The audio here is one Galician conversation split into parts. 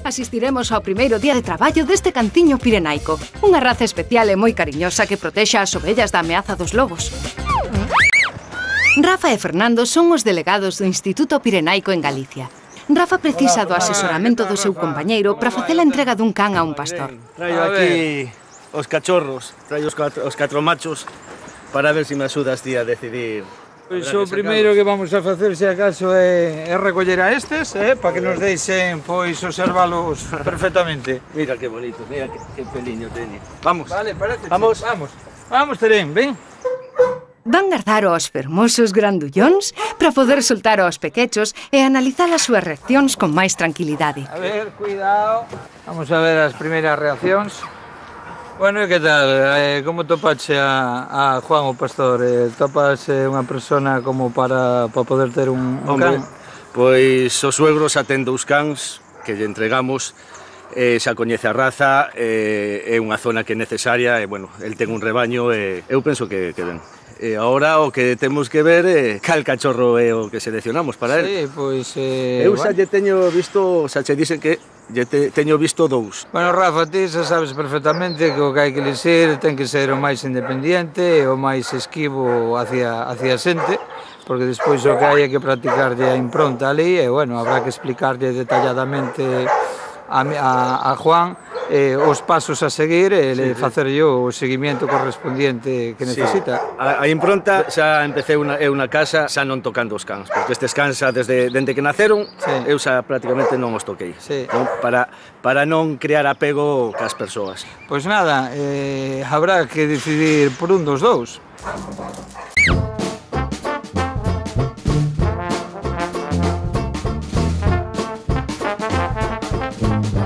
Asistiremos ao primeiro día de traballo deste canciño pirenaico, unha raza especial e moi cariñosa que protexa as ovellas da ameaza dos lobos. Rafa e Fernando son os delegados do Instituto Pirenaico en Galicia. Rafa precisa do asesoramento do seu compañeiro para facer a entrega dun can a un pastor. Traio aquí os cachorros, traio os 4 machos para ver se me axudas ti a decidir. Pois o primeiro que vamos a facer, se acaso, é recoller a estes, para que nos deixen, pois, observalos perfectamente. Mira que bonito, mira que peliño teñe. Vamos. Vale, parece. Vamos. Vamos, Terén, ven. Van guardar os fermosos grandullóns para poder soltar aos pequechos e analizar as súas reaccións con máis tranquilidade. A ver, cuidado. Vamos a ver as primeiras reaccións. Bueno, e que tal? Como topache a Juan o pastor? Topas unha persona como para poder ter un can? Pois os suegros atendo os cans que lle entregamos, xa coñece a raza, é unha zona que é necesaria, e, bueno, el ten un rebaño e eu penso que ben. E agora o que temos que ver é cal cachorro é o que seleccionamos para él. Sí, pois... Eu xa lle teño visto, xa che dicen que teño visto 2. Bueno, Rafa, ti xa sabes perfectamente que o que hai que elixir ten que ser o máis independiente e o máis esquivo hacia a xente, porque despois o que hai é que practicarlle a impronta ali e, bueno, habrá que explicarlle detalladamente a Juan os pasos a seguir e facerlle o seguimiento correspondiente que necesita. A impronta xa empecé unha casa xa non tocando os cans, porque estes cans xa dende que naceron, eu xa prácticamente non os toquei, para non crear apego cas persoas. Pois nada, habrá que decidir por un dos dous.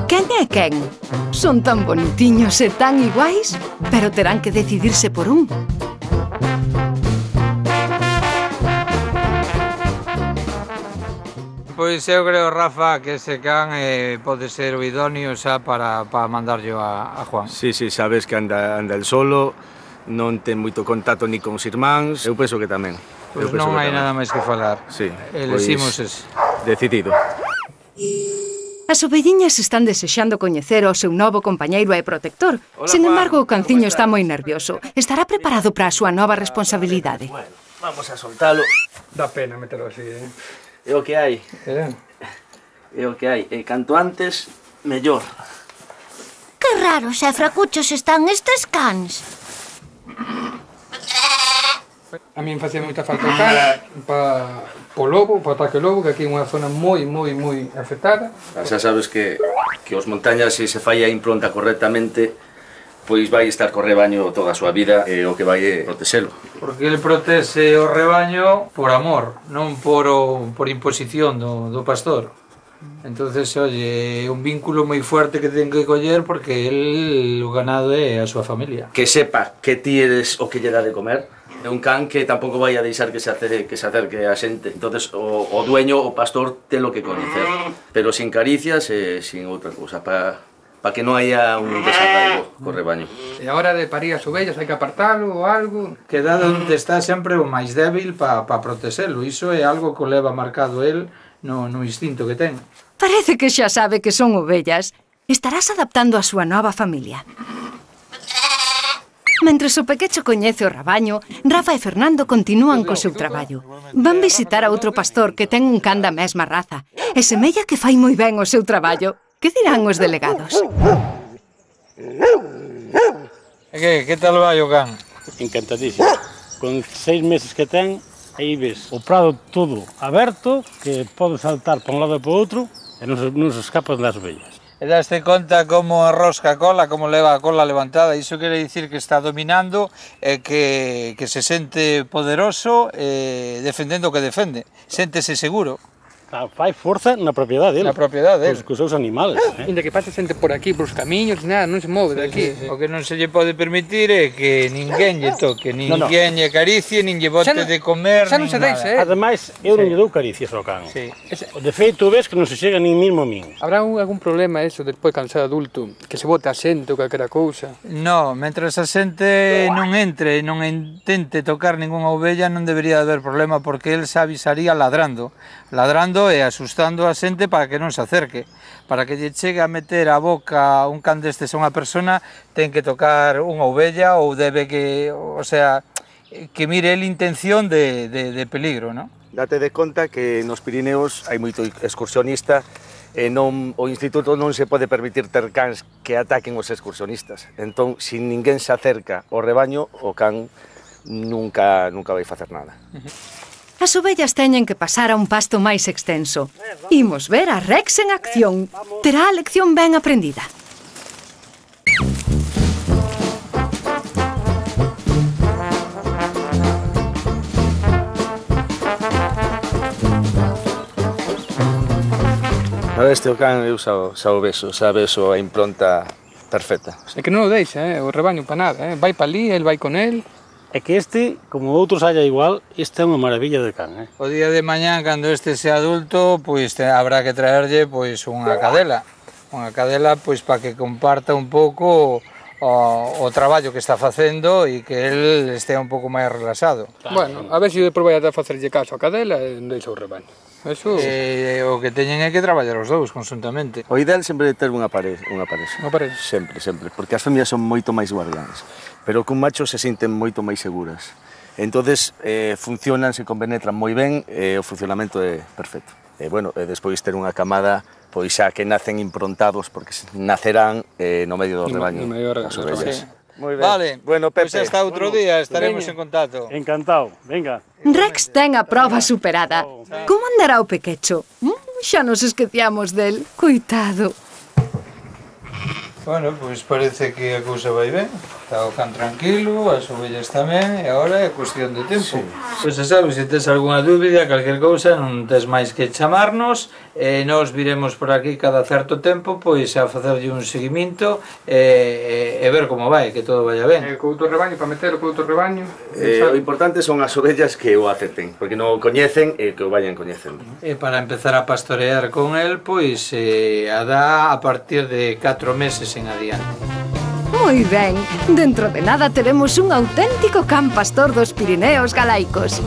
Quen é quen? Son tan bonitiños e tan iguais, pero terán que decidirse por un. Pois eu creo, Rafa, que ese can pode ser o idóneo xa para mandarlo a Juan. Sí, sabes que anda el solo, non ten moito contacto ni con os irmáns, eu penso que tamén. Pois non hai nada máis que falar. Sí, eliximos ese. Decidido. As ovelliñas están desexando coñecer ao seu novo compañeiro e protector. Sen embargo, o canciño está moi nervioso. Estará preparado para a súa nova responsabilidade. Bueno, vamos a soltalo. Dá pena meterlo así, É o que hai. É o que hai. E canto antes, mellor. Que raros e fracuchos están estes cans. A min facía moita falta o can para o lobo, para o ataque ao lobo, que aquí é unha zona moi afectada. Xa sabes que os montañas, se fai a impronta correctamente, pois vai estar co rebaño toda a súa vida e o que vai é protexelo. Porque ele protexe o rebaño por amor, non por imposición do pastor. Entonces, oye, é un vínculo moi fuerte que ten que coller porque o ganado é a súa familia. Que sepa que ti eres o que lle dá de comer. É un can que tampouco vai a deixar que se acerque a xente. Entonces, o dueño, o pastor, ten lo que coñecer. Pero sin caricias e sin outra cousa, para que non haya un desarraigo co rebaño. E a hora de parir as ovellas hai que apartalo ou algo. Queda onde está sempre o máis débil para protexelo. Iso é algo que o leva marcado el no instinto que ten. Parece que xa sabe que son ovellas. Estarás adaptando a súa nova familia. Mentres o pequecho coñece o rabaño, Rafa e Fernando continúan co seu traballo. Van visitar a outro pastor que ten un can da mesma raza e semella que fai moi ben o seu traballo. Que dirán os delegados? Que tal vai o can? Encantadísimo. Con 6 meses que ten, aí ves o prado todo aberto, que pode saltar para un lado e para outro, e non se escapan das ovellas. E daste conta como arrosca a cola, como leva a cola levantada. Iso quere dicir que está dominando e que se sente poderoso defendendo o que defende. Séntese seguro. Fai forza na propiedade dele. Na propiedade dele. Cos seus animales. Inda que pase xente por aquí, por os camiños, nada, non se move daqui. O que non se lle pode permitir é que ninguén lle toque, ninguén lle acaricie, nin lle bote de comer, nin nada. Ademais, eu non lle dou caricias ao can. De feito, ves que non se chega nin mismo a min. Habrá algún problema eso despois cando sea adulto, que se bote a xente ou calquera cousa? No, mentras a xente non entre, non intente tocar ningunha ovella, non debería haber problema, porque el se avisaría ladrando chamando e asustando a xente para que non se acerque. Para que lle chegue a meter a boca un can destes a unha persona, ten que tocar unha ovella ou debe que, o sea, que mire el intención de peligro, non? Date de conta que nos Pirineos hai moito excursionista e non, o instituto non se pode permitir ter cans que ataquen os excursionistas. Entón, se ninguén se acerca ao rebaño, o can nunca vai facer nada. As ovellas teñen que pasar a un pasto máis extenso. Imos ver a Rex en acción. Terá a lección ben aprendida. A este o can eu xa o vexo a impronta perfecta. É que non o deixa, o rebaño para nada, vai para ali, el vai con el. É que este, como outros haya igual, este é unha maravilla de can, O día de mañán, cando este sea adulto, pois habrá que traerlle pois unha cadela. Unha cadela pois para que comparta un pouco o traballo que está facendo e que el estea un pouco máis relaxado. Bueno, a ver se depois vai a facerlle caso a cadela e deixa o rebaño. Eso... o que teñen é que traballar os dous conjuntamente. O ideal sempre é ter unha parexa. Unha parexa. Sempre, porque as femias son moito máis guardiáns, pero cun macho se sinten moito máis seguras. Entonces, funcionan, se compenetran moi ben, o funcionamento é perfecto. Bueno, despois ter unha camada, pois xa que nacen improntados, porque nacerán no medio do rebaño das ovellas. Moi ben. Vale, bueno, Pepe. Pois hasta outro día, estaremos en contacto. Encantado, venga. Rex ten a proba superada. Como andará o pequecho? Xa nos esqueciamos del. Coitado. Bueno, pois parece que a cousa vai ben. Está o can tranquilo, as ovellas tamén, e agora é cuestión de tempo. Pois xa sabes, se tes algunha dúbida, calquer cousa, non tes máis que chamarnos, e nós viremos por aquí cada certo tempo, pois a facerlle un seguimento e ver como vai, que todo vaya ben. Co outro rebaño, para meter o outro rebaño... O importante son as ovellas que o acepten, porque non o coñecen e que o vayan coñecendo. E para empezar a pastorear con el, pois a dá a partir de 4 meses en adiante. Moi ben, dentro de nada teremos un auténtico can pastor dos Pirineos galaicos.